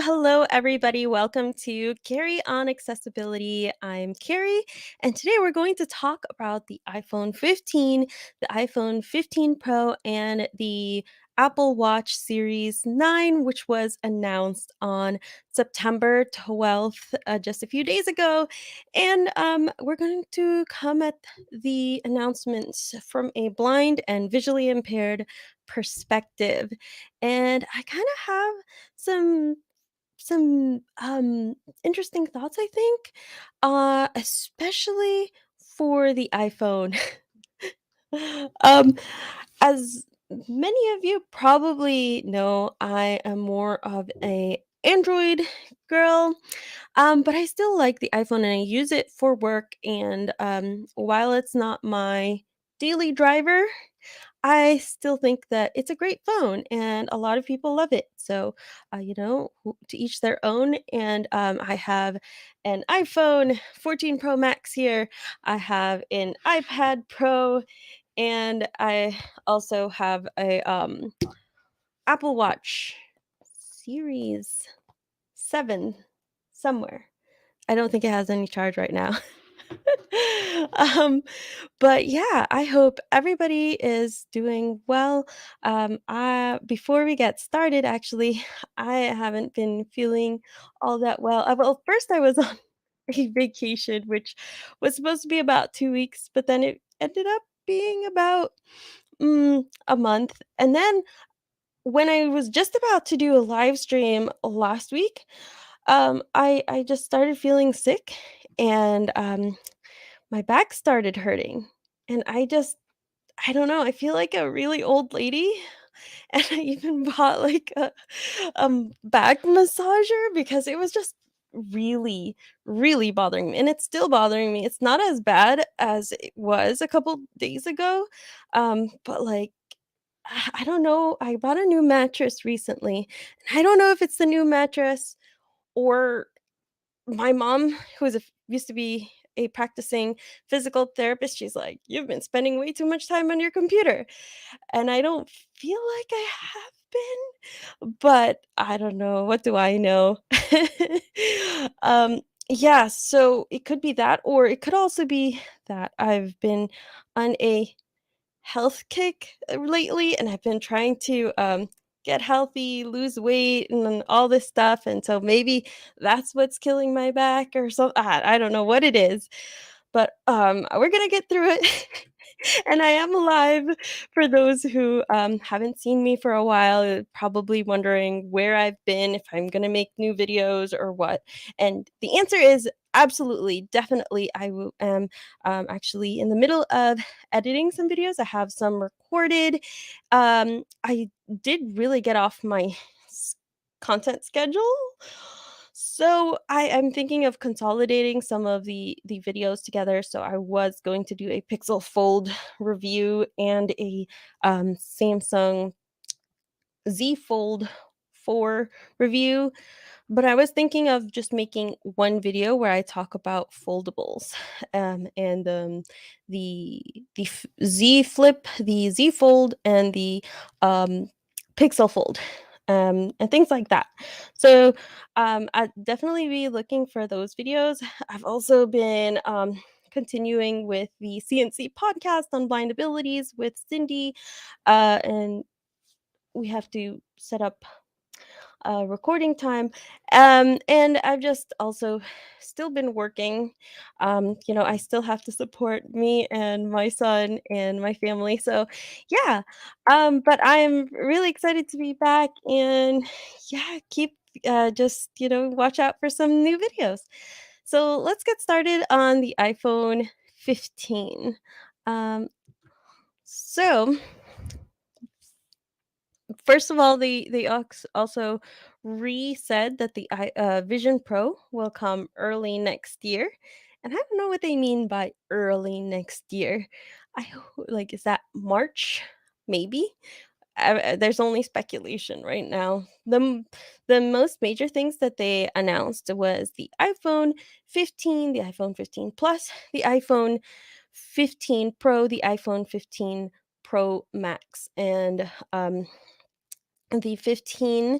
hello, everybody. Welcome to Carry on Accessibility. I'm Carrie, and today we're going to talk about the iPhone 15, the iPhone 15 Pro, and the Apple Watch Series 9, which was announced on September 12th, just a few days ago. And we're going to come at the announcements from a blind and visually impaired perspective. And I kind of have some some interesting thoughts, I think, especially for the iPhone. um as many of you probably know, I am more of a Android girl, but I still like the iPhone and I use it for work. And while it's not my daily driver, I still think that it's a great phone and a lot of people love it. So, to each their own. And I have an iPhone 14 Pro Max here. I have an iPad Pro, and I also have a Apple Watch Series 7 somewhere. I don't think it has any charge right now. um, but yeah, I hope everybody is doing well. Before we get started, actually, I haven't been feeling all that well. Well, first I was on a vacation, which was supposed to be about 2 weeks, but then it ended up being about a month. And then when I was just about to do a live stream last week, I just started feeling sick, and my back started hurting, and I don't know, I feel like a really old lady, and I even bought like a back massager because it was just really, really bothering me, and it's still bothering me. It's not as bad as it was a couple days ago, but like I don't know. I bought a new mattress recently, and I don't know if it's the new mattress or my mom, who used to be a practicing physical therapist. She's like, "You've been spending way too much time on your computer." And I don't feel like I have been, but I don't know. What do I know? Yeah, so it could be that, or it could also be that I've been on a health kick lately, and I've been trying to get healthy, lose weight, and all this stuff. And so maybe that's what's killing my back or so. I don't know what it is, but we're gonna get through it. And I am alive. For those who haven't seen me for a while, probably wondering where I've been, if I'm going to make new videos or what. And the answer is absolutely, definitely. Am actually in the middle of editing some videos. I have some recorded. I did really get off my s- content schedule. So I am thinking of consolidating some of the videos together. So I was going to do a Pixel Fold review and a Samsung Z Fold 4 review, but I was thinking of just making one video where I talk about foldables, and Z Flip, the Z Fold, and the um, Pixel Fold, and things like that. So I'd definitely be looking for those videos. I've also been continuing with the CNC podcast on blind abilities with Cindy, and we have to set up recording time. And I've just also still been working. I still have to support me and my son and my family. So, yeah. But I'm really excited to be back, and yeah, keep watch out for some new videos. So, let's get started on the iPhone 15. Um, so, First of all, they also re-said that the Vision Pro will come early next year, and I don't know what they mean by early next year. Like, is that March? Maybe. There's only speculation right now. The most major things that they announced was the iPhone 15, the iPhone 15 Plus, the iPhone 15 Pro, the iPhone 15 Pro Max, and the 15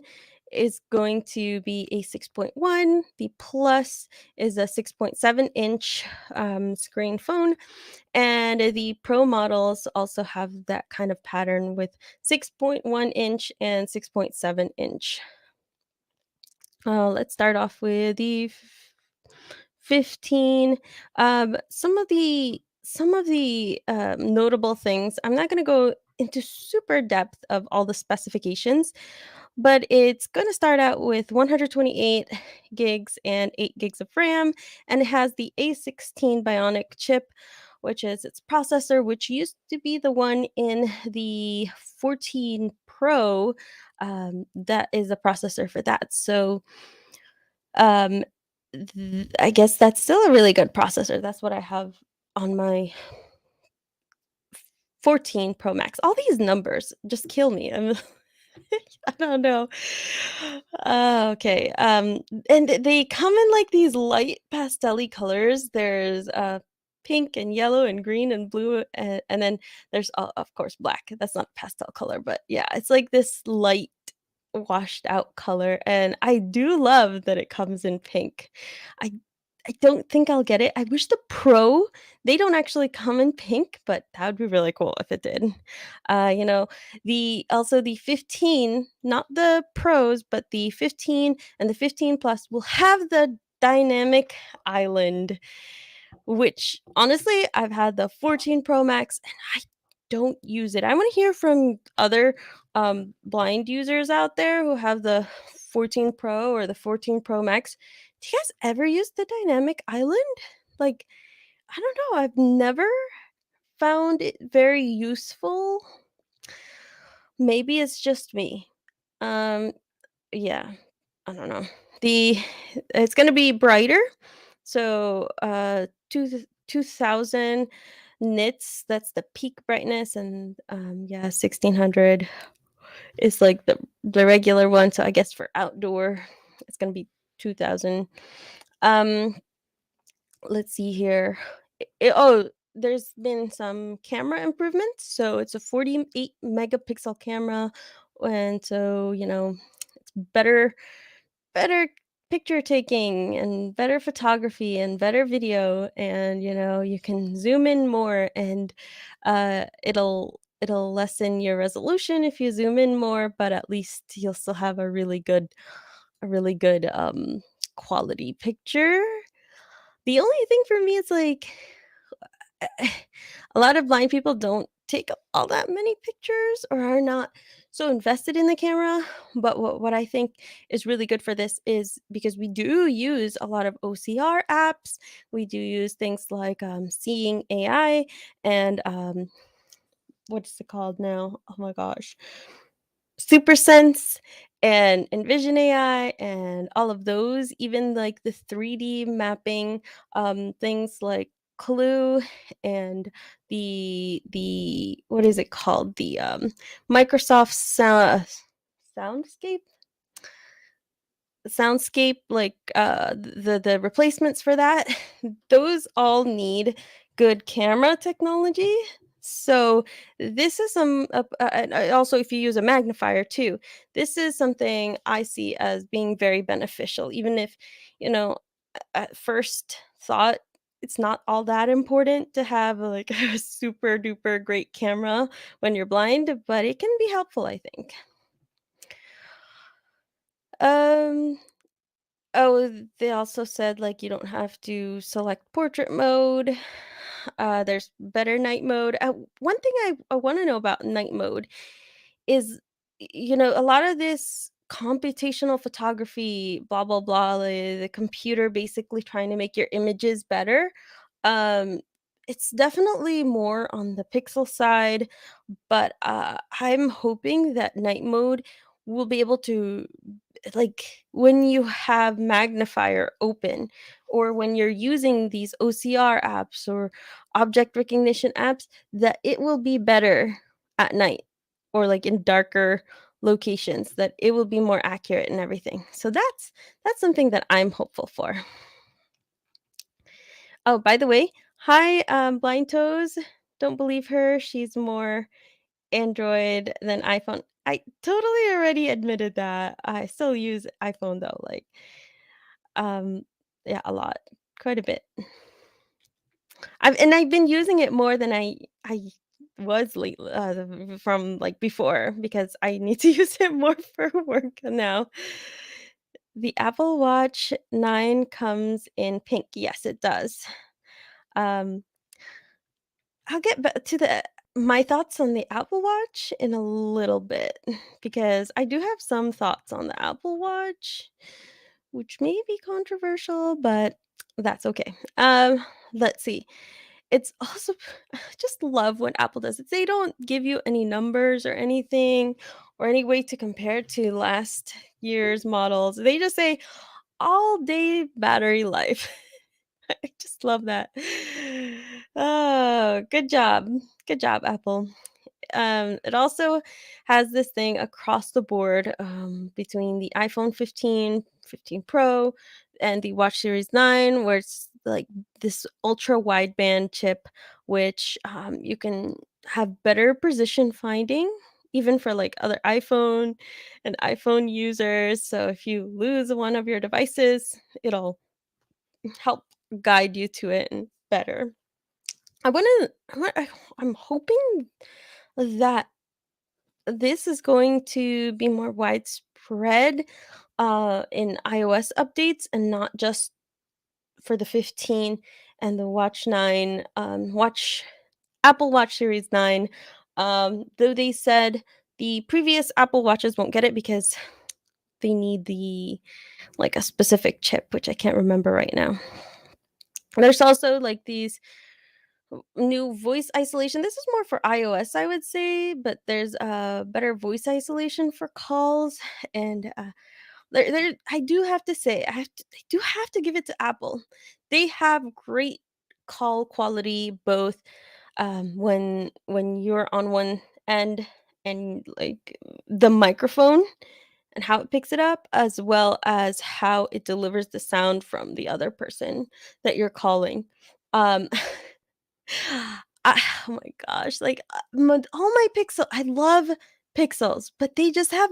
is going to be a 6.1. The Plus is a 6.7-inch screen phone, and the Pro models also have that kind of pattern with 6.1-inch and 6.7-inch. Let's start off with the 15. Some of the notable things. I'm not going to go into super depth of all the specifications, but it's going to start out with 128 gigs and 8 gigs of RAM, and it has the A16 Bionic chip, which is its processor, which used to be the one in the 14 Pro. That is the processor for that. So um, I guess that's still a really good processor. That's what I have on my 14 Pro Max. All these numbers just kill me. I don't know. Okay. And they come in like these light pastel colors. There's pink and yellow and green and blue, and then there's of course black. That's not a pastel color, but yeah, it's like this light washed out color, and I do love that it comes in pink. I I don't think I'll get it. I wish the Pro, they don't actually come in pink, but that would be really cool if it did. You know, the 15, not the Pros, but the 15 and the 15 Plus will have the dynamic island, which honestly, I've had the 14 Pro Max and I don't use it. I want to hear from other blind users out there who have the 14 Pro or the 14 Pro Max. Do you guys ever use the dynamic island? Like, I don't know. I've never found it very useful. Maybe it's just me. Um, yeah, I don't know. The it's gonna be brighter. So, 2000 nits, that's the peak brightness, and, yeah, 1600 is, like, the regular one, so I guess for outdoor, it's gonna be 2000. Um, let's see here. There's been some camera improvements, so it's a 48 megapixel camera, and so, it's better picture taking and better photography and better video, and you can zoom in more, and it'll lessen your resolution if you zoom in more, but at least you'll still have a really good quality picture. The only thing for me is like a lot of blind people don't take all that many pictures or are not so invested in the camera. But what I think is really good for this is because we do use a lot of OCR apps. We do use things like Seeing AI and what's it called now? Oh my gosh. SuperSense and Envision AI and all of those, even like the 3D mapping, things like Clue and the what is it called? The Microsoft Soundscape like the replacements for that. Those all need good camera technology. So this is and also if you use a magnifier too, this is something I see as being very beneficial, even if you know at first thought it's not all that important to have like a super duper great camera when you're blind, but it can be helpful, I think. um Oh, they also said, like, you don't have to select portrait mode. There's better night mode. One thing I want to know about night mode is, a lot of this computational photography, blah, blah, blah, the computer basically trying to make your images better. Um, it's definitely more on the pixel side, but I'm hoping that night mode will be able to, like, when you have magnifier open or when you're using these OCR apps or object recognition apps, that it will be better at night or like in darker locations, that it will be more accurate and everything. So that's something that I'm hopeful for. Oh, by the way, hi, Blind Toes. Don't believe her. She's more Android than iPhone. I totally already admitted that. I still use iPhone though, like, um, yeah, a lot, quite a bit. I've been using it more than I was from, like, before because I need to use it more for work now. The Apple Watch 9 comes in pink. Yes, it does. Um, I'll get back to the my thoughts on the Apple Watch in a little bit because I do have some thoughts on the Apple Watch, which may be controversial, but that's okay. Let's see. It's also I just love what Apple does. They don't give you any numbers or anything or any way to compare to last year's models. They just say all day battery life. I just love that. Oh, good job. Good job, Apple. It also has this thing across the board between the iPhone 15, 15 Pro, and the Watch Series 9, where it's like this ultra wideband chip, which you can have better precision finding, even for like other iPhone and iPhone users. So if you lose one of your devices, it'll help guide you to it and better. I wanna I'm hoping that this is going to be more widespread, in iOS updates and not just for the 15 and the Watch 9, Apple Watch Series 9. Though they said the previous Apple Watches won't get it because they need like, a specific chip, which I can't remember right now. There's also, like, these new voice isolation. This is more for iOS, I would say, but there's better voice isolation for calls. And I do have to say, I do have to give it to Apple. They have great call quality, both when you're on one end and like the microphone and how it picks it up, as well as how it delivers the sound from the other person that you're calling. Um, oh my gosh, like, all my I love Pixels, but they just have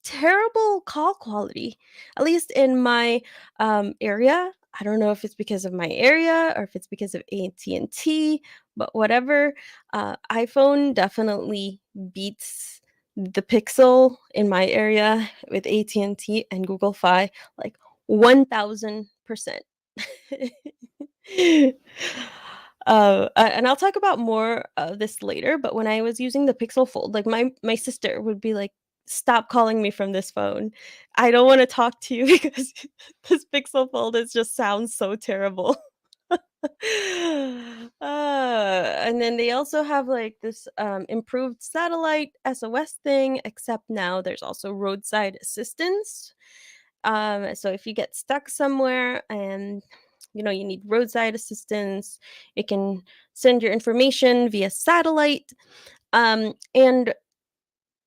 terrible call quality, at least in my, area. I don't know if it's because of my area or if it's because of AT&T, but whatever, iPhone definitely beats the Pixel in my area with AT&T and Google Fi, like, 1000%. And I'll talk about more of this later, but when I was using the Pixel Fold, like, my sister would be like, "Stop calling me from this phone. I don't wanna talk to you because this Pixel Fold is just sounds so terrible." And then they also have, like, this, improved satellite SOS thing, except now there's also roadside assistance. So if you get stuck somewhere and you need roadside assistance, it can send your information via satellite. And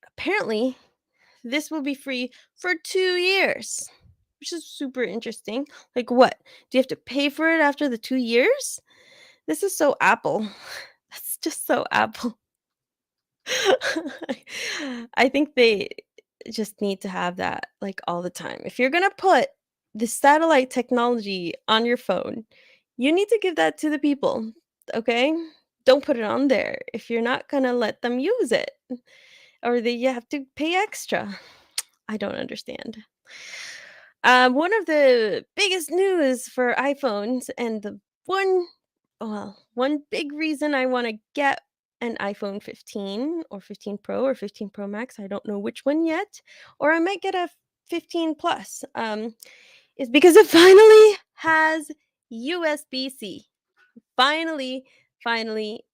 apparently, this will be free for 2 years, which is super interesting. Like, what? Do you have to pay for it after the 2 years? This is so Apple. That's just so Apple. I think they just need to have that, like, all the time. If you're gonna put the satellite technology on your phone, you need to give that to the people, okay? Don't put it on there if you're not gonna let them use it, or that you have to pay extra. I don't understand. One of the biggest news for iPhones and one big reason I wanna get an iPhone 15 or 15 Pro or 15 Pro Max, I don't know which one yet, or I might get a 15 Plus, is because it finally has USB-C. Finally, finally,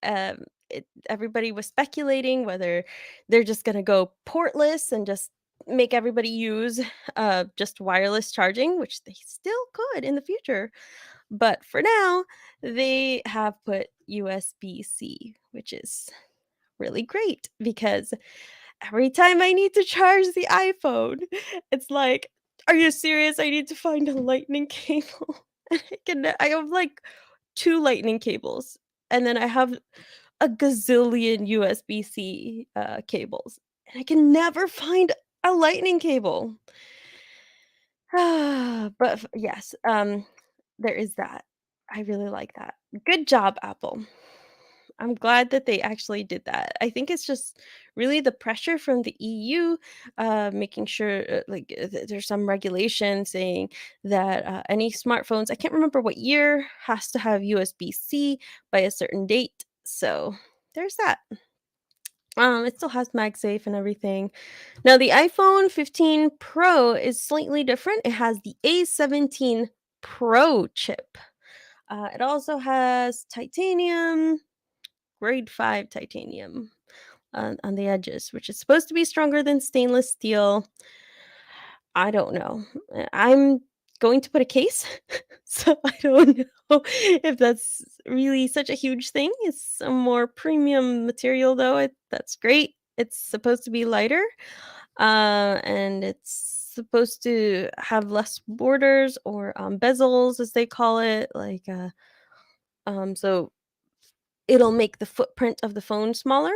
everybody was speculating whether they're just gonna go portless and just make everybody use, just wireless charging, which they still could in the future. But for now, they have put USB-C, which is really great because every time I need to charge the iPhone, it's like, "Are you serious? I need to find a lightning cable." I have, like, 2 lightning cables, and then I have a gazillion USB-C, cables. and I can never find a lightning cable. But yes, there is that. I really like that. Good job, Apple. I'm glad that they actually did that. I think it's just really the pressure from the EU, making sure there's some regulation saying that any smartphones, I can't remember what year, has to have USB-C by a certain date. So there's that. It still has MagSafe and everything. Now the iPhone 15 Pro is slightly different. It has the A17 Pro chip. It also has titanium, grade 5 titanium on the edges, which is supposed to be stronger than stainless steel. I don't know. I'm going to put a case, so I don't know if that's really such a huge thing. It's a more premium material, though. That's great. It's supposed to be lighter, and it's supposed to have less borders or bezels, as they call it. So it'll make the footprint of the phone smaller.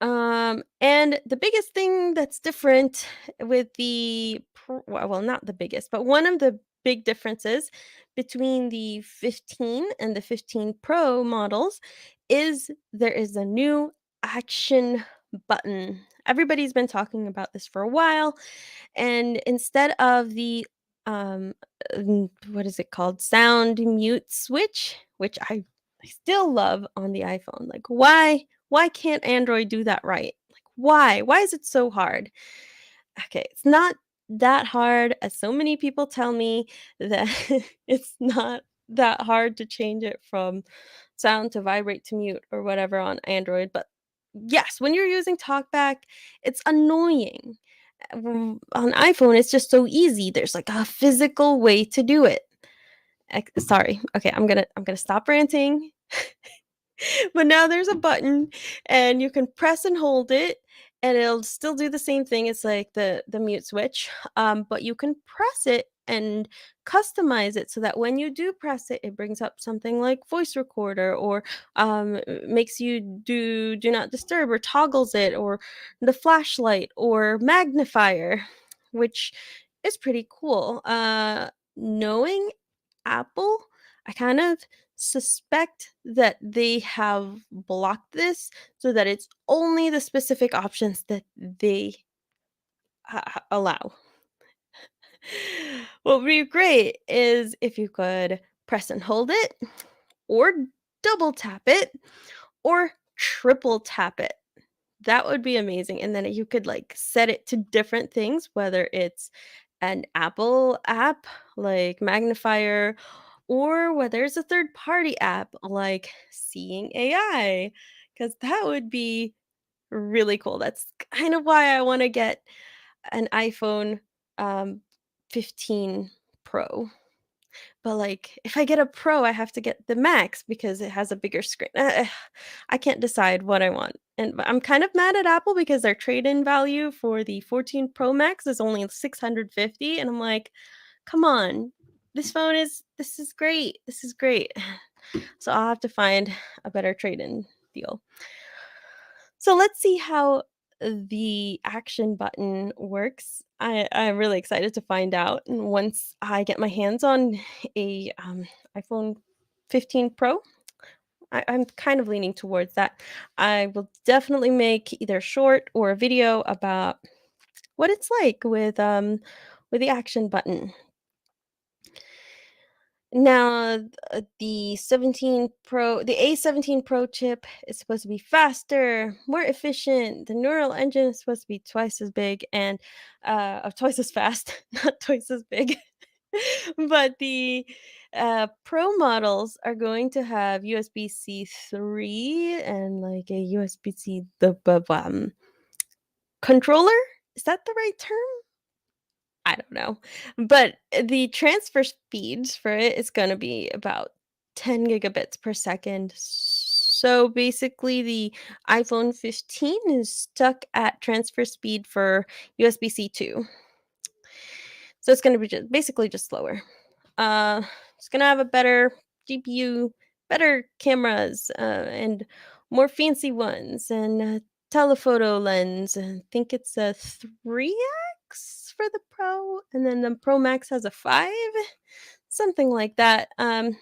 And the biggest thing that's different with well, not the biggest, but one of the big differences between the 15 and the 15 Pro models is there is a new action button. Everybody's been talking about this for a while, and instead of the um what is it called? Sound mute switch, which I still love on the iPhone. Like why can't Android do that right? Like why? Why is it so hard? Okay, it's not that hard as so many people tell me that it's not that hard to change it from sound to vibrate to mute or whatever on Android, but yes, when you're using TalkBack, it's annoying. On iPhone, it's just so easy. There's like a physical way to do it. Sorry. Okay, I'm gonna stop ranting. But now there's a button and you can press and hold it and it'll still do the same thing. It's like the mute switch. But you can press it and customize it so that when you do press it, it brings up something like voice recorder or makes you do not disturb or toggles it or the flashlight or magnifier, which is pretty cool. Knowing Apple, I kind of suspect that they have blocked this so that it's only the specific options that they allow. What would be great is if you could press and hold it, or double tap it, or triple tap it. That would be amazing, and then you could, like, set it to different things, whether it's an Apple app, like Magnifier, or whether it's a third-party app, like Seeing AI, because that would be really cool. That's kind of why I wanna get an iPhone, um, 15 Pro. But, like, if I get a Pro, I have to get the Max because it has a bigger screen. I can't decide what I want, and I'm kind of mad at Apple because their trade-in value for the 14 Pro Max is only 650, and I'm like, "Come on, this is great, this is great." So I'll have to find a better trade-in deal. So let's see how the action button works. I'm really excited to find out. And once I get my hands on a iPhone 15 Pro, I'm kind of leaning towards that. I will definitely make either a short or a video about what it's like with the action button. Now, the A17 Pro chip is supposed to be faster, more efficient. The neural engine is supposed to be twice as big and twice as fast, not twice as big. But the Pro models are going to have USB-C 3 and like a USB-C controller. Is that the right term? I don't know. But the transfer speeds for it is gonna be about 10 gigabits per second. So basically the iPhone 15 is stuck at transfer speed for USB-C 2. So it's gonna be basically just slower. Uh, it's gonna have a better GPU, better cameras, and more fancy ones, and telephoto lens, and I think it's a 3x for the Pro, and then the Pro Max has a 5, something like that. I've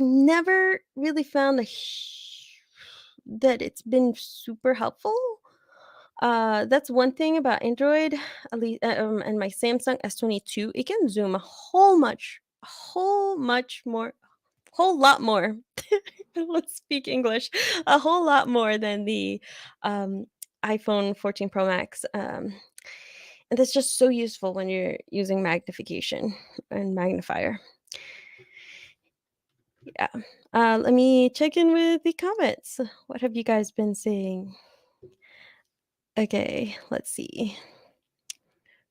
never really found that it's been super helpful. That's one thing about Android, at least, and my Samsung S22. It can zoom a whole much more, whole lot more. Let's speak English. A whole lot more than the um, iPhone 14 Pro Max. And that's just so useful when you're using magnification and magnifier. Yeah. Let me check in with the comments. What have you guys been saying? Okay, let's see.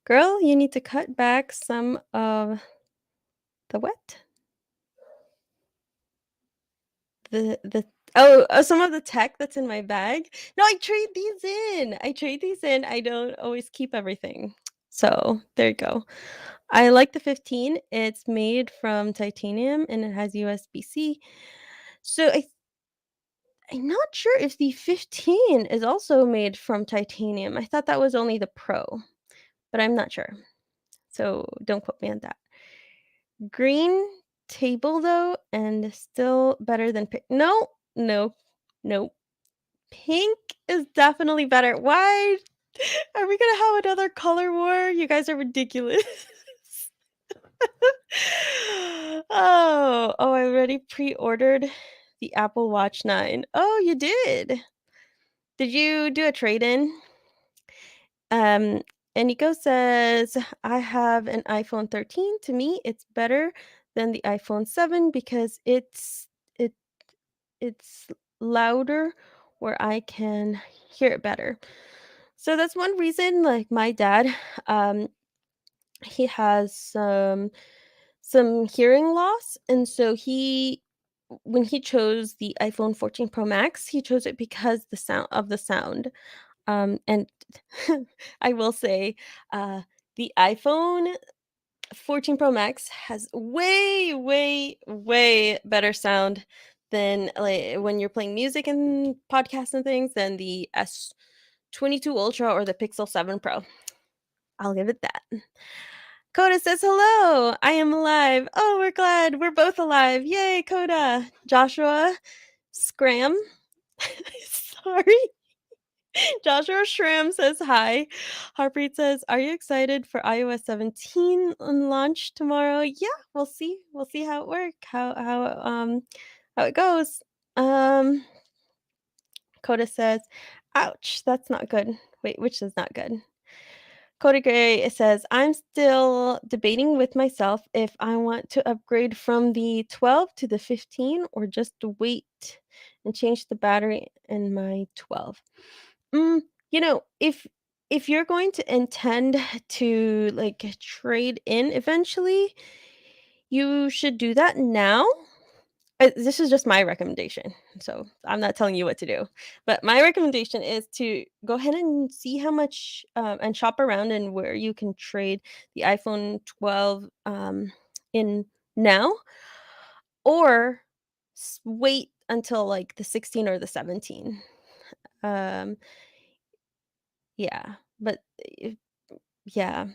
Girl, you need to cut back some of the what? The some of the tech that's in my bag? No, I trade these in. I trade these in. I don't always keep everything. So, there you go. I like the 15. It's made from titanium and it has USB-C. So, I'm not sure if the 15 is also made from titanium. I thought that was only the Pro, but I'm not sure. So, don't quote me on that. Green table though, and still better than pink. No, no, no. Pink is definitely better. Why are we gonna have another color war? You guys are ridiculous. I already pre-ordered the Apple Watch 9. Oh, you did. Did you do a trade-in? Um, and Nico says, I have an iPhone 13. To me, it's better than the iPhone 7 because it it's louder where I can hear it better. So that's one reason, like my dad, um, he has some hearing loss, and so he when he chose the iPhone 14 Pro Max, he chose it because the sound. And I will say, uh, the iPhone 14 Pro Max has way, way, way better sound than like when you're playing music and podcasts and things than the S22 Ultra or the Pixel 7 Pro. I'll give it that. Coda says hello. I am alive. Oh, we're glad. We're both alive. Yay, Coda. Joshua Scram. Sorry. Joshua Schramm says hi. Harpreet says, "Are you excited for iOS 17 on launch tomorrow?" Yeah, we'll see. We'll see how it works. How it goes. Um, Coda says, "Ouch, that's not good." Wait, which is not good? Cody Gray says, "I'm still debating with myself if I want to upgrade from the 12 to the 15 or just wait and change the battery in my 12." Mm, if you're going to intend to like trade in eventually, you should do that now. This is just my recommendation. So I'm not telling you what to do. But my recommendation is to go ahead and see how much and shop around and where you can trade the iPhone 12 in now or wait until like the 16 or the 17. Um, yeah. But yeah,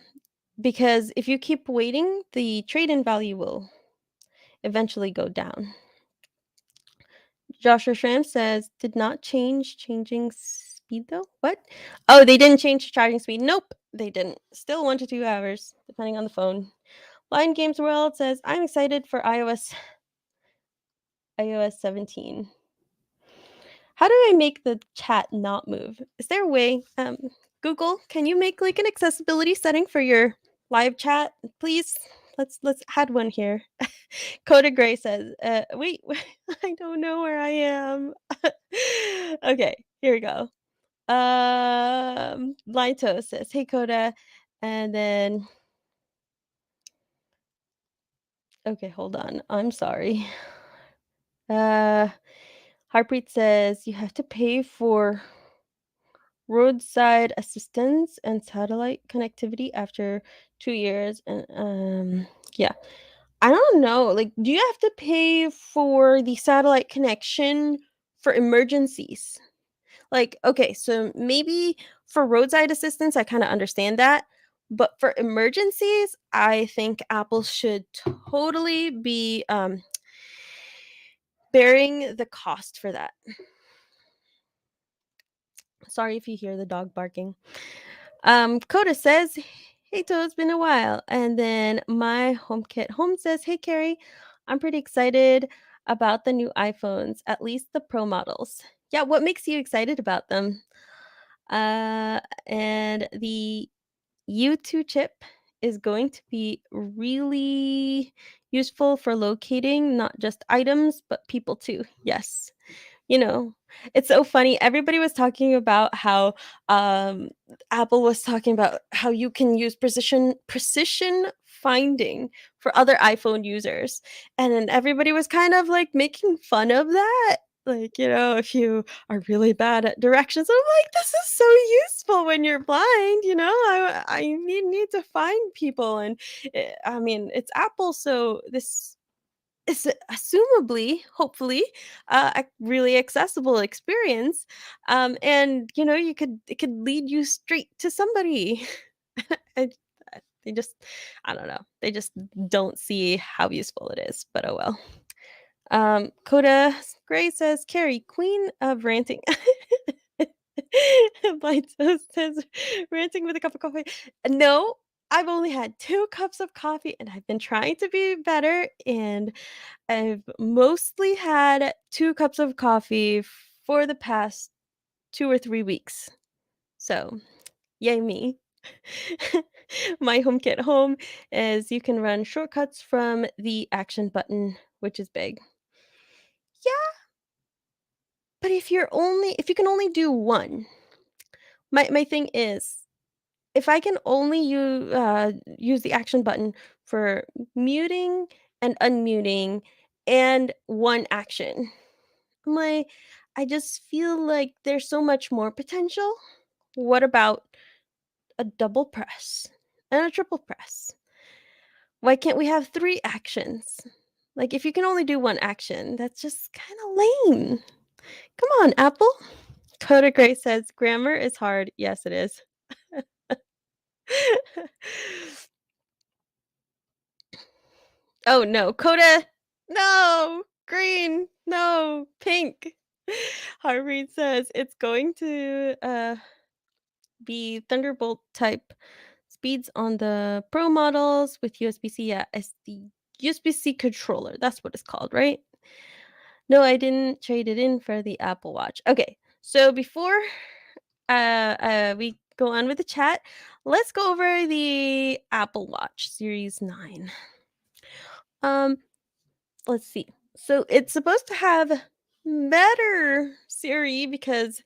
because if you keep waiting, the trade-in value will eventually go down. Joshua Schramm says, "Did not changing speed though? What? Oh, they didn't change charging speed. Nope, they didn't. Still 1 to 2 hours, depending on the phone." Lion Games World says, "I'm excited for iOS 17." How do I make the chat not move? Is there a way? Google, can you make like an accessibility setting for your live chat, please? Let's add one here. Coda Gray says, wait, I don't know where I am. Okay, here we go. Lito says, "Hey Coda," and then okay, hold on. I'm sorry. Uh, Harpreet says you have to pay for roadside assistance and satellite connectivity after 2 years, and yeah. I don't know. Like, do you have to pay for the satellite connection for emergencies? Like, okay, so maybe for roadside assistance, I kinda understand that, but for emergencies, I think Apple should totally be, bearing the cost for that. Sorry if you hear the dog barking. Coda says, "Hey, Toe, it's been a while." And then my HomeKit Home says, "Hey, Carrie, I'm pretty excited about the new iPhones, at least the Pro models." Yeah, what makes you excited about them? And the U2 chip is going to be really useful for locating not just items, but people too. Yes. You know, it's so funny. Everybody was talking about how Apple was talking about how you can use precision finding for other iPhone users. And then everybody was kind of like making fun of that. Like, if you are really bad at directions, I'm like, this is so useful when you're blind, I need to find people. And I mean, it's Apple, so this is assumably, hopefully, a really accessible experience, and, it could lead you straight to somebody. And, they just I don't know, they just don't see how useful it is, but oh well. Coda Gray says, "Carrie, queen of ranting." Blito says, "Ranting with a cup of coffee." No, I've only had 2 cups of coffee, and I've been trying to be better, and I've mostly had 2 cups of coffee for the past 2 or 3 weeks. So, yay me. My HomeKit home is you can run shortcuts from the action button, which is big. Yeah, but if you can only do 1, my thing is, if I can only use the action button for muting and unmuting and 1 action, I'm like, I just feel like there's so much more potential. What about a double press and a triple press? Why can't we have 3 actions? Like, if you can only do 1 action, that's just kinda lame. Come on, Apple. Coda Gray says, "Grammar is hard." Yes, it is. Oh, no. Coda, no! Green, no! Pink. Harvey says, "It's going to, be Thunderbolt type speeds on the Pro models with USB-C. Yeah, it's the USB-C controller. That's what it's called, right? No, I didn't trade it in for the Apple Watch. Okay, so before we go on with the chat, let's go over the Apple Watch Series 9. Um, let's see. So it's supposed to have better Siri because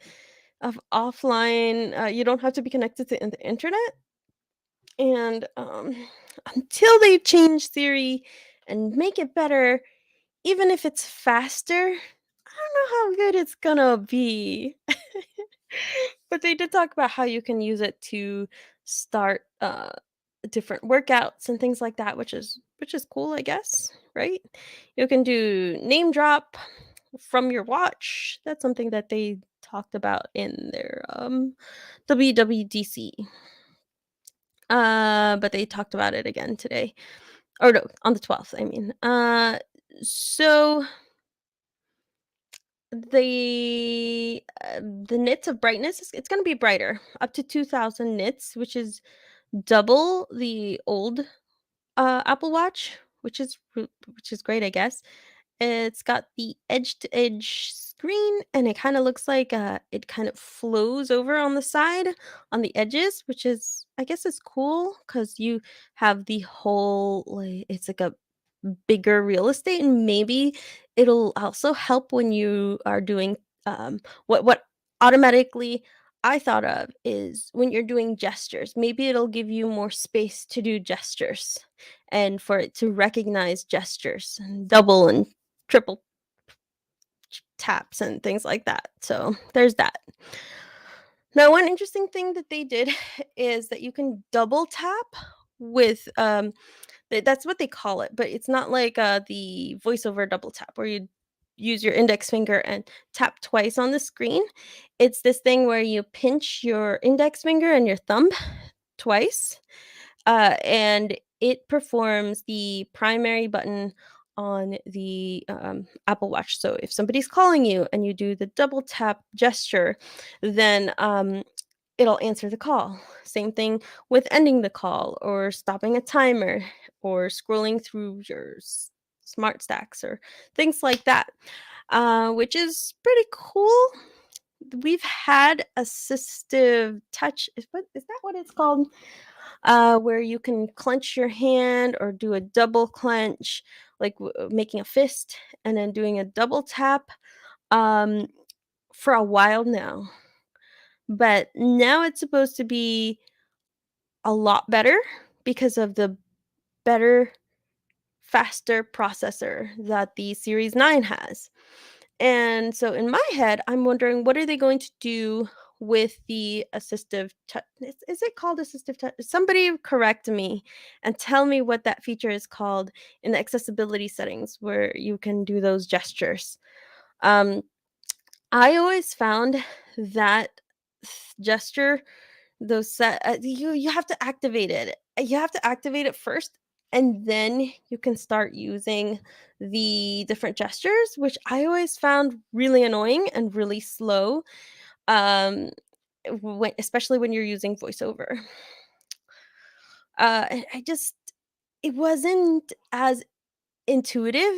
of offline. You don't have to be connected to the internet. And, until they change Siri and make it better, even if it's faster, I don't know how good it's gonna be. But they did talk about how you can use it to start, different workouts and things like that, which is cool, I guess, right? You can do name drop from your watch. That's something that they talked about in their, WWDC. But they talked about it again today. Or no, on the 12th, I mean. So the nits of brightness it's going to be brighter, up to 2000 nits, which is double the old Apple Watch, which is great, I guess. It's got the edge-to-edge screen, and it kinda looks like, it kind of flows over on the side, on the edges, which is I guess is cool because you have the whole it's like a bigger real estate, and maybe it'll also help when you are doing, what automatically I thought of is when you're doing gestures, maybe it'll give you more space to do gestures and for it to recognize gestures and double and triple taps and things like that. So there's that. Now, one interesting thing that they did is that you can double tap with that's what they call it, but it's not like the voiceover double tap where you use your index finger and tap twice on the screen. It's this thing where you pinch your index finger and your thumb twice, and it performs the primary button on the Apple Watch. So if somebody's calling you and you do the double tap gesture, then it'll answer the call. Same thing with ending the call or stopping a timer or scrolling through your smart stacks or things like that, which is pretty cool. We've had assistive touch. Is that what it's called? Where you can clench your hand or do a double clench, like making a fist and then doing a double tap, um, for a while now. But now it's supposed to be a lot better because of the better, faster processor that the Series 9 has. And so in my head, I'm wondering what are they going to do with the assistive touch? Is it called assistive touch? Somebody correct me and tell me what that feature is called in the accessibility settings where you can do those gestures. Um, I always found that gesture, those you have to activate it. You have to activate it first, and then you can start using the different gestures, which I always found really annoying and really slow, um, especially when you're using voiceover. I just it wasn't as intuitive.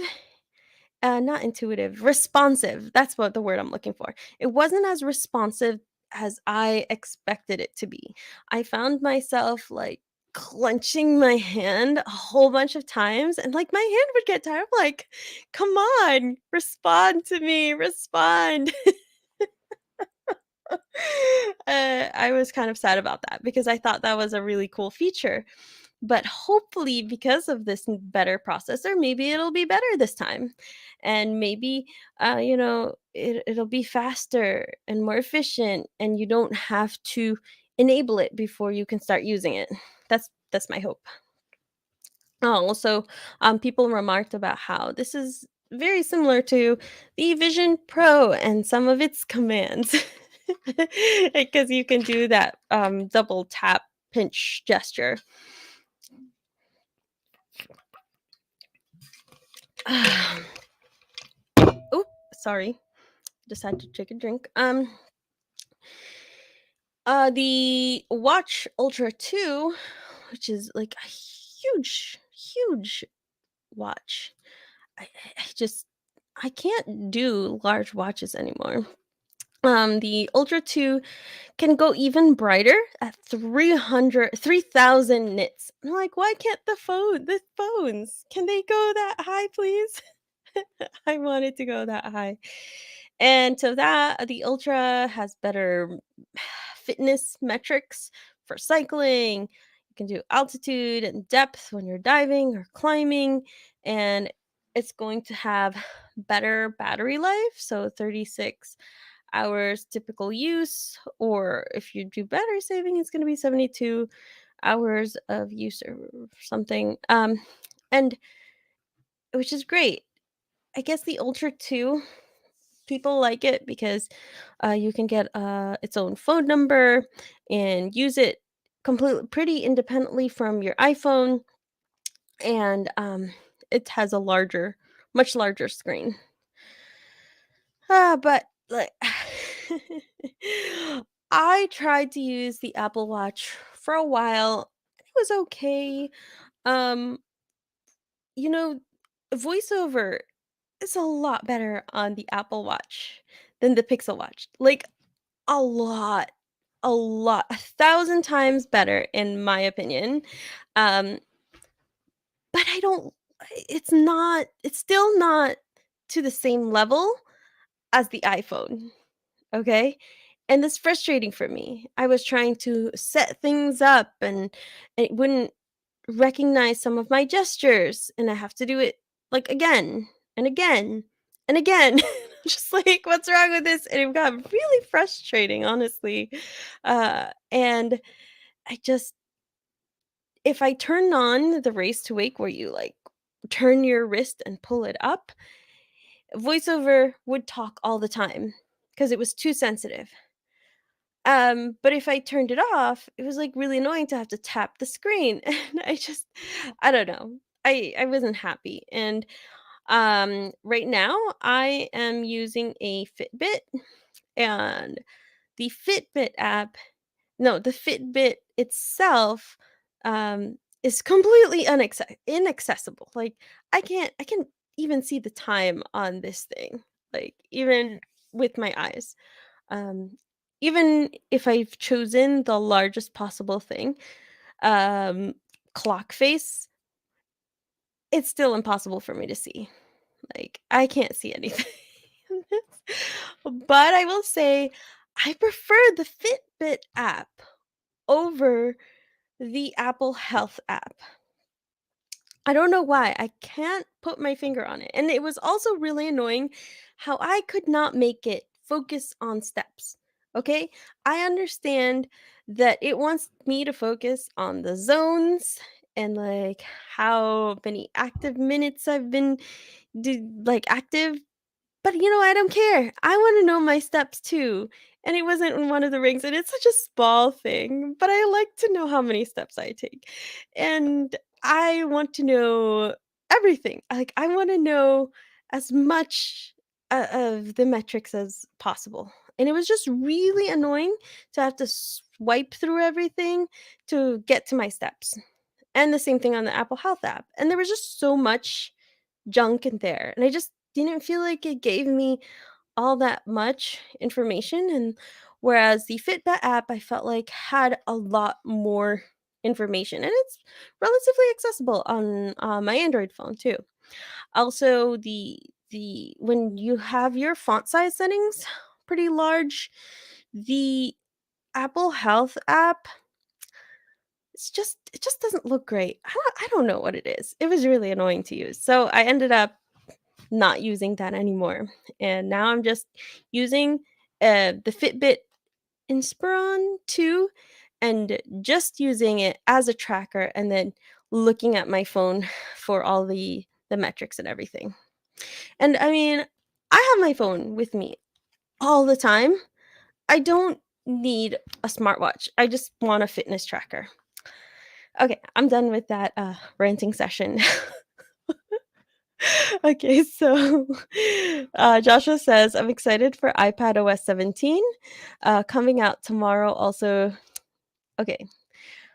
Not intuitive, responsive. That's what the word I'm looking for. It wasn't as responsive as I expected it to be. I found myself like clenching my hand a whole bunch of times and like my hand would get tired. I'm like, come on, respond to me, respond. I was kind of sad about that because I thought that was a really cool feature. But hopefully, because of this better processor, maybe it'll be better this time. And maybe, it'll be faster and more efficient, and you don't have to enable it before you can start using it. That's my hope. Oh, also, people remarked about how this is very similar to the Vision Pro and some of its commands, because you can do that double tap pinch gesture. Oh, sorry, just had to take a drink. The Watch Ultra 2, which is like a huge watch. I just I can't do large watches anymore. The Ultra 2 can go even brighter at 3,000 nits. I'm like, why can't the phones, can they go that high, please? I wanted to go that high. And so that the Ultra has better fitness metrics for cycling. You can do altitude and depth when you're diving or climbing, and it's going to have better battery life, so 36 hours typical use, or if you do battery saving, it's going to be 72 hours of use or something. And which is great. I guess the Ultra 2, people like it because you can get its own phone number and use it completely pretty independently from your iPhone, and it has a much larger screen. But like, I tried to use the Apple Watch for a while. It was okay. Um, you know, voiceover is a lot better on the Apple Watch than the Pixel Watch. Like a lot, a lot, 1,000 times better in my opinion. Um, but I don't it's still not to the same level as the iPhone, okay? And that's frustrating for me. I was trying to set things up and it wouldn't recognize some of my gestures, and I have to do it, like, again and again and again. Just like, "What's wrong with this?" And it got really frustrating, honestly. And I just if I turn on the race to wake where you, like, turn your wrist and pull it up, voiceover would talk all the time because it was too sensitive. But if I turned it off, it was, like, really annoying to have to tap the screen, and I don't know. I wasn't happy, and, right now, I am using a Fitbit, and the Fitbit app no, the Fitbit itself, is completely inaccessible, like, I can even see the time on this thing, like, even with my eyes. Um, Even if I've chosen the largest possible thing, um, clock face, it's still impossible for me to see. Like, I can't see anything. in this. But I will say I prefer the Fitbit app over the Apple Health app. I don't know why, I can't put my finger on it, and it was also really annoying how I could not make it focus on steps, okay? I understand that it wants me to focus on the zones and, like, how many active minutes I've been active, but, I don't care. I wanna know my steps too, and it wasn't in one of the rings, and it's such a small thing, but I like to know how many steps I take, and I want to know everything. Like, I wanna know as much of the metrics as possible, and it was just really annoying to have to swipe through everything to get to my steps, and the same thing on the Apple Health app, and there was just so much junk in there, and I just didn't feel like it gave me all that much information, and whereas the Fitbit app, I felt like had a lot more information, and it's relatively accessible on, my Android phone too. Also, the when you have your font size settings pretty large, the Apple Health app, it just doesn't look great. I don't know what it is. It was really annoying to use, so I ended up not using that anymore. And now I'm just using the Fitbit Inspiron 2 and just using it as a tracker and then looking at my phone for all the metrics and everything. And I mean, I have my phone with me all the time. I don't need a smartwatch. I just want a fitness tracker. Okay, I'm done with that ranting session. Okay, so Joshua says, I'm excited for iPad OS 17 coming out tomorrow. Also, okay,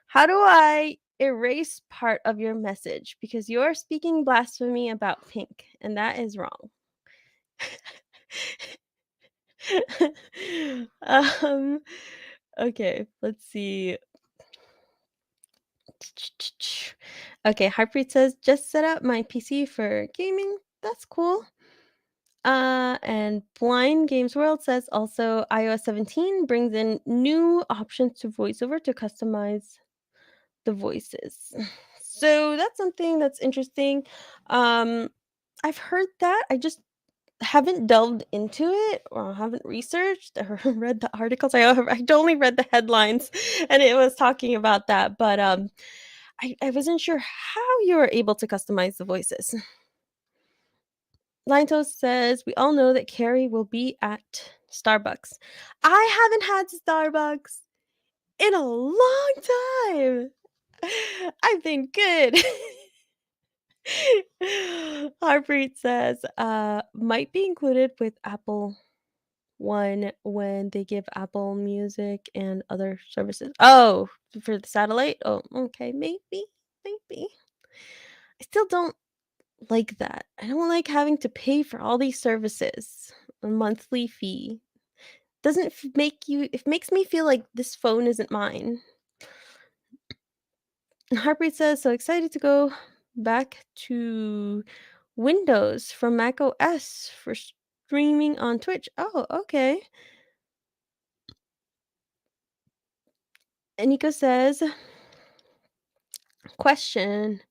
how do I erase part of your message? Because you're speaking blasphemy about pink, and that is wrong. um, okay, let's see. Okay, Harpreet says, just set up my PC for gaming. That's cool. And Blind Games World says also iOS 17 brings in new options to voiceover to customize the voices. So that's something that's interesting. Um, I've heard that. I just haven't delved into it or haven't researched or read the articles. I'd only read the headlines and it was talking about that. But I wasn't sure how you were able to customize the voices. Liontoast says, "We all know that Carrie will be at Starbucks." I haven't had Starbucks in a long time. I've been good. Harpreet says, might be included with Apple One when they give Apple Music and other services. Oh, for the satellite? Oh, okay, maybe. I still don't like that. I don't like having to pay for all these services, a monthly fee. Doesn't make you it makes me feel like this phone isn't mine. And Harpreet says, so excited to go back to Windows from Mac OS for streaming on Twitch. Oh, okay. And Nico says, question,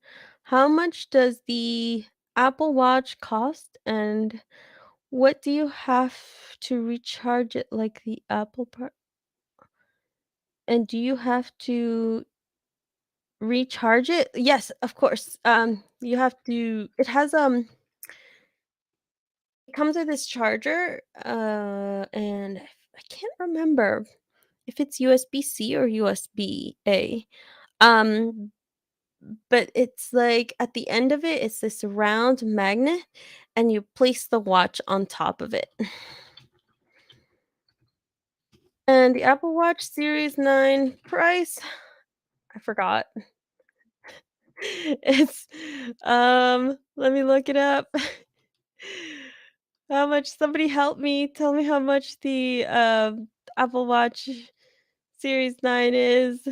how much does the Apple Watch cost and what do you have to recharge it like the Apple part? And do you have to recharge it? Yes, of course. You have to it has comes with this charger, and I can't remember if it's USB-C or USB-A. Um, but it's like at the end of it, it's this round magnet, and you place the watch on top of it. And the Apple Watch Series 9 price, I forgot. It's, let me look it up. How much somebody help me, tell me how much the, Apple Watch Series 9 is.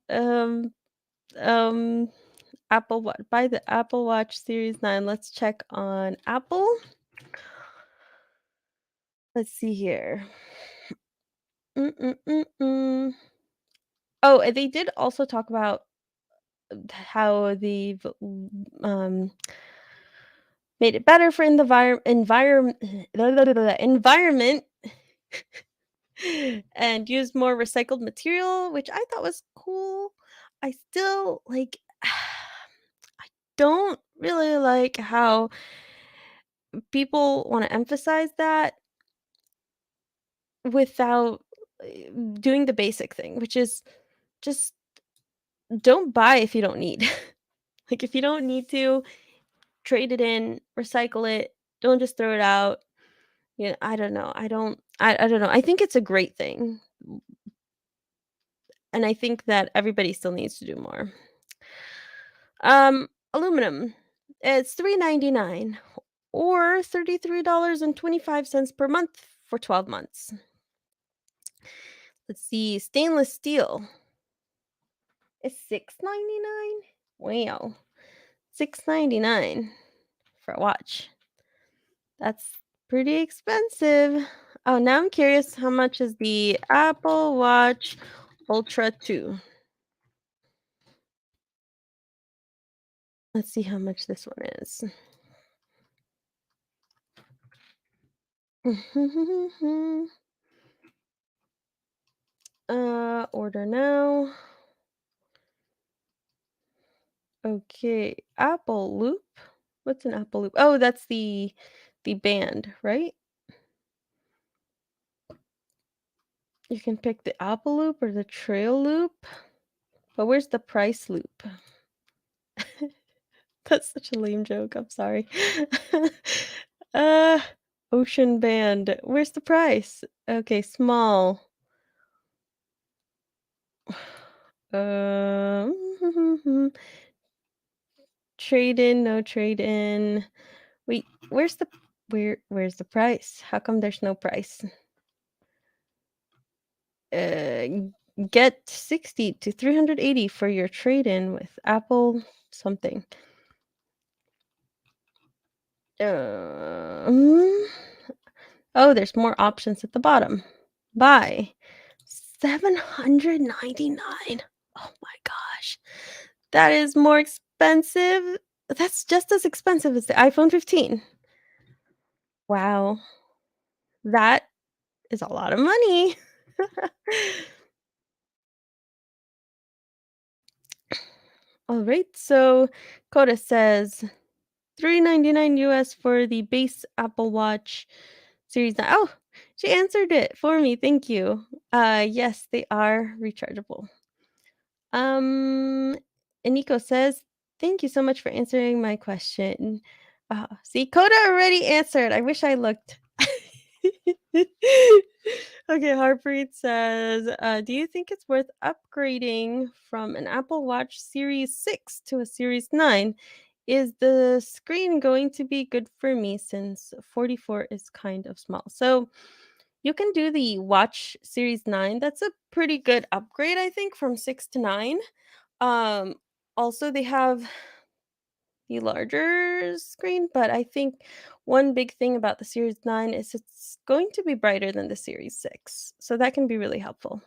Um, um, Apple Watch buy the Apple Watch Series 9. Let's check on Apple. Let's see here. Mm, mm, mm, mm. Oh, and they did also talk about how made it better for in the environment and used more recycled material, which I thought was cool. I still like I don't really like how people want to emphasize that without doing the basic thing, which is just don't buy if you don't need. Like if you don't need to, trade it in, recycle it, don't just throw it out. Yeah, I don't know. I don't know. I think it's a great thing, and I think that everybody still needs to do more. Aluminum. It's $3.99 or $33.25 per month for 12 months. Let's see. Stainless steel is $6.99. Wow. $6.99 for a watch. That's pretty expensive. Oh, now I'm curious how much is the Apple Watch Ultra 2? Let's see how much this one is. Order now. Okay, Apple Loop. What's an Apple Loop? Oh, that's the band, right? You can pick the Apple Loop or the Trail Loop. But where's the price loop? That's such a lame joke. I'm sorry. uh, Ocean Band. Where's the price? Okay, small. Um, trade in, no trade in. Wait, where's the price? How come there's no price? Uh, get 60 to 380 for your trade in with Apple something. Um, oh, there's more options at the bottom. Buy 799. Oh my gosh. That is more expensive. That's just as expensive as the iPhone 15. Wow. That is a lot of money. All right. So Coda says 399 US for the base Apple Watch Series 9. Oh, she answered it for me. Thank you. Yes, they are rechargeable. Um, and Nico says, "Thank you so much for answering my question." See, Coda already answered. I wish I looked. Okay, Harpreet says, "Do you think it's worth upgrading from an Apple Watch Series 6 to a Series 9? Is the screen going to be good for me since 44 is kind of small?" So you can do the Watch Series 9. That's a pretty good upgrade, I think, from 6 to 9. Um, Also, they have the larger screen, but I think one big thing about the Series 9 is it's going to be brighter than the Series 6. So that can be really helpful.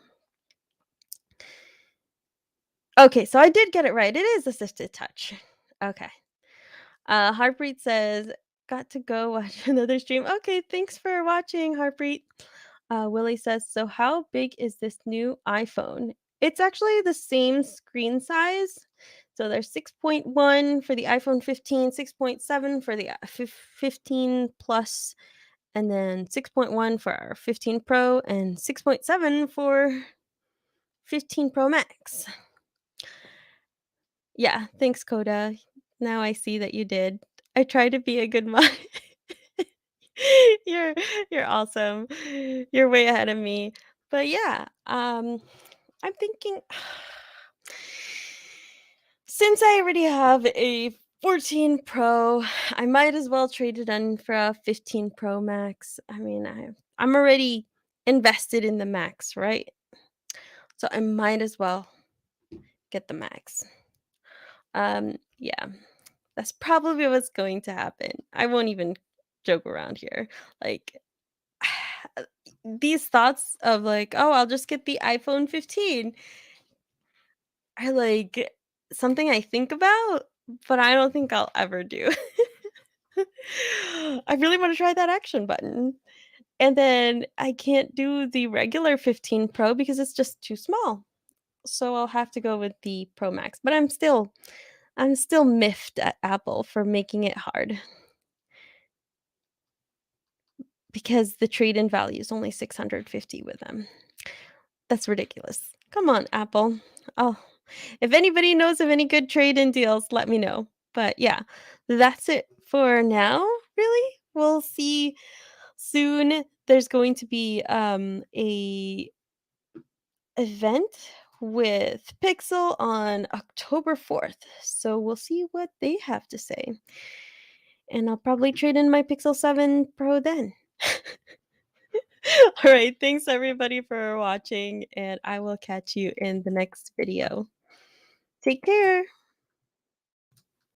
Okay, so I did get it right. It is assisted touch. Okay. Harpreet says, got to go watch another stream. Okay, thanks for watching, Harpreet. Willie says, so how big is this new iPhone? It's actually the same screen size. So there's 6.1 for the iPhone 15, 6.7 for the 15 Plus, and then 6.1 for our 15 Pro, and 6.7 for 15 Pro Max. Yeah, thanks, Coda. Now I see that you did. I try to be a good mom. You're you're awesome. You're way ahead of me. But yeah, I'm thinking since I already have a 14 Pro, I might as well trade it in for a 15 Pro Max. I mean, I'm already invested in the Max, right? So I might as well get the Max. Yeah, that's probably what's going to happen. I won't even joke around here. Like, these thoughts of like, "Oh, I'll just get the iPhone 15," are like something I think about, but I don't think I'll ever do. I really wanna try that action button. And then I can't do the regular 15 Pro because it's just too small. So I'll have to go with the Pro Max, but I'm still miffed at Apple for making it hard because the trade-in value is only 650 with them. That's ridiculous. Come on, Apple. Oh, if anybody knows of any good trade-in deals, let me know. But yeah, that's it for now, really. We'll see soon. There's going to be a event with Pixel on October 4th. So we'll see what they have to say. And I'll probably trade in my Pixel 7 Pro then. All right, thanks everybody for watching, and I will catch you in the next video. Take care.